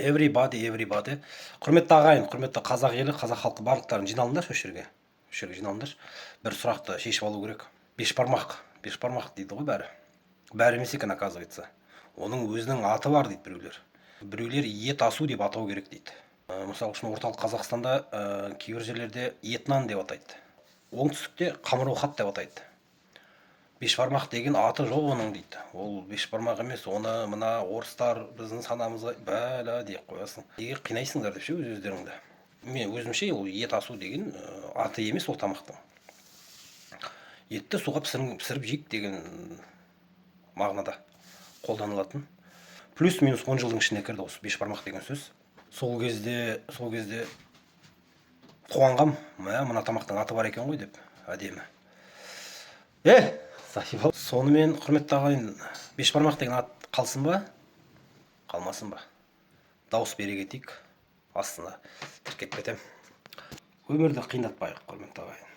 Everybody. Құрметті ағайын, құрметті қазақ елі, қазақ халқы барлықтарын жиналыңдар осы жерге. Осы жерге жиналыңдар. Бір сұрақты шешіп алу керек. Бешбармақ дейді ғой бәрі. Бәрі емес екен, оказывается. Оның өзінің аты бар дейді біреулер. Біреулер ет асу деп атау керек дейді. Мысалы үшін орталық Қазақстанда кейбір жерлерде ет нан деп атайды. Оңтүстікте қамыр-охат деп атайды. Бешбармақ деген аты жоқ оның дейді. Ол бешбармақ емес, оны мына орыстар біздің санамызға бәлә деп қоясың. Неге қинайсыңдар деп ше өздеріңді. Мен өзімше ол ет асу деген аты емес ол тамақтың. Етті суға пісіріп жейік деген мағынада қолданылатын. Плюс-минус 10 жылдың ішіне кірді осы бешбармақ деген сөз. Сол кезде қуанғам, мына тамақтың аты бар екен ғой деп, әдемі. Сонымен, құрметті ағайын, бешбармақ деген ат қалсын ба, қалмасын ба? Дауыс бере кетейік, астына тіркеп кетем. Өмірді қиындатпайық, құрметті ағайын.